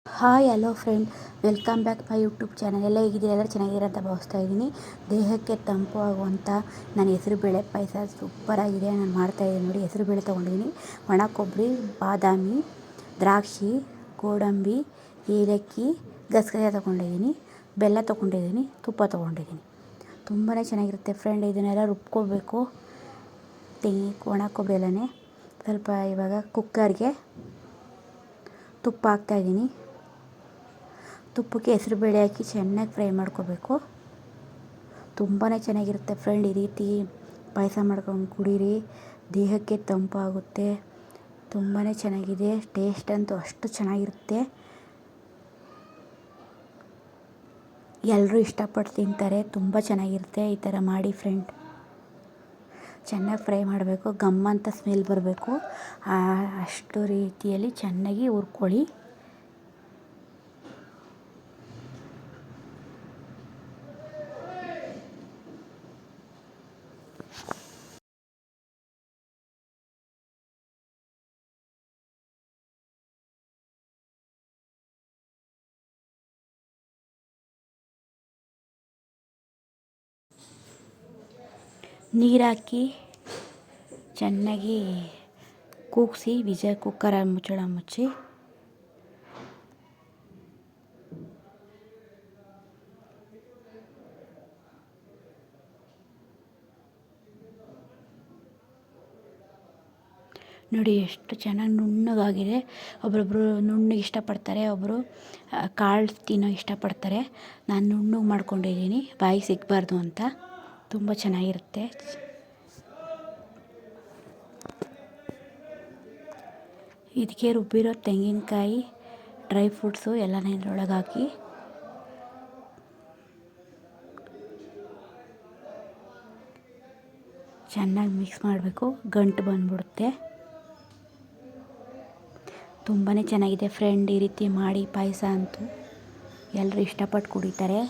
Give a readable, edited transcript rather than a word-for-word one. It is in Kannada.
Hi hello friend, welcome back my YouTube channel. ಎಲ್ಲ ಹೇಗಿದ್ದೀರಿ? ಎಲ್ಲರೂ ಚೆನ್ನಾಗಿರೋ ಅಂತ ಭಾವಿಸ್ತಾ ಇದ್ದೀನಿ. ದೇಹಕ್ಕೆ ತಂಪು ಆಗುವಂಥ ನನ್ನ ಹೆಸರುಬೇಳೆ ಪಾಯಸ ಸೂಪರಾಗಿದೆ. ನಾನು ಮಾಡ್ತಾಯಿದ್ದೀನಿ ನೋಡಿ. ಹೆಸರುಬೇಳೆ ತೊಗೊಂಡಿದ್ದೀನಿ, ಒಣ ಕೊಬ್ಬರಿ, ಬಾದಾಮಿ, ದ್ರಾಕ್ಷಿ, ಗೋಡಂಬಿ, ಏಲಕ್ಕಿ, ಗಸಗಸೆ ತೊಗೊಂಡಿದ್ದೀನಿ, ಬೆಲ್ಲ ತೊಗೊಂಡಿದ್ದೀನಿ, ತುಪ್ಪ ತೊಗೊಂಡಿದ್ದೀನಿ. ತುಂಬಾ ಚೆನ್ನಾಗಿರುತ್ತೆ ಫ್ರೆಂಡ್. ಇದನ್ನೆಲ್ಲ ರುಬ್ಕೋಬೇಕು. ಒಣ ಕೊಬ್ಬರಿ ಎಲ್ಲನೇ ಸ್ವಲ್ಪ ಇವಾಗ ಕುಕ್ಕರ್ಗೆ ತುಪ್ಪ ಹಾಕ್ತಾಯಿದ್ದೀನಿ. ತುಪ್ಪಕ್ಕೆ ಹೆಸರುಬೇಳೆ ಹಾಕಿ ಚೆನ್ನಾಗಿ ಫ್ರೈ ಮಾಡ್ಕೋಬೇಕು. ತುಂಬಾ ಚೆನ್ನಾಗಿರುತ್ತೆ ಫ್ರೆಂಡ್. ಈ ರೀತಿ ಪಾಯಸ ಮಾಡ್ಕೊಂಡು ಕುಡೀರಿ, ದೇಹಕ್ಕೆ ತಂಪಾಗುತ್ತೆ. ತುಂಬಾ ಚೆನ್ನಾಗಿದೆ. ಟೇಸ್ಟ್ ಅಂತೂ ಅಷ್ಟು ಚೆನ್ನಾಗಿರುತ್ತೆ. ಎಲ್ಲರೂ ಇಷ್ಟಪಟ್ಟು ತಿಂತಾರೆ. ತುಂಬ ಚೆನ್ನಾಗಿರುತ್ತೆ. ಈ ಥರ ಮಾಡಿ ಫ್ರೆಂಡ್. ಚೆನ್ನಾಗಿ ಫ್ರೈ ಮಾಡಬೇಕು, ಗಮ್ ಅಂತ ಸ್ಮೆಲ್ ಬರಬೇಕು. ಅಷ್ಟು ರೀತಿಯಲ್ಲಿ ಚೆನ್ನಾಗಿ ಹುರ್ಕೊಳ್ಳಿ. ನೀರು ಹಾಕಿ ಚೆನ್ನಾಗಿ ಕೂಗಿಸಿ ಕುಕ್ಕರ ಮುಚ್ಚಳ ಮುಚ್ಚಿ ನೋಡಿ ಎಷ್ಟು ಚೆನ್ನಾಗಿ ನುಣ್ಣಗಾಗಿದೆ. ಒಬ್ಬೊಬ್ಬರು ನುಣ್ಣಗೆ ಇಷ್ಟಪಡ್ತಾರೆ, ಒಬ್ಬರು ಕಾಳು ತಿನ್ನೋ ಇಷ್ಟಪಡ್ತಾರೆ. ನಾನು ನುಣ್ಣಗೆ ಮಾಡ್ಕೊಂಡಿದ್ದೀನಿ, ಬಾಯಿಗೆ ಸಿಗಬಾರ್ದು ಅಂತ. ತುಂಬ ಚೆನ್ನಾಗಿರುತ್ತೆ. ಇದಕ್ಕೆ ರುಬ್ಬಿರೋ ತೆಂಗಿನಕಾಯಿ, ಡ್ರೈ ಫ್ರೂಟ್ಸು ಎಲ್ಲನ ಇದ್ರೊಳಗೆ ಹಾಕಿ ಚೆನ್ನಾಗಿ ಮಿಕ್ಸ್ ಮಾಡಬೇಕು. ಗಂಟು ಬಂದ್ಬಿಡುತ್ತೆ. ತುಂಬಾ ಚೆನ್ನಾಗಿದೆ ಫ್ರೆಂಡ್. ಈ ರೀತಿ ಮಾಡಿ ಪಾಯಸ ಅಂತೂ ಎಲ್ಲರೂ ಇಷ್ಟಪಟ್ಟು ಕುಡಿತಾರೆ.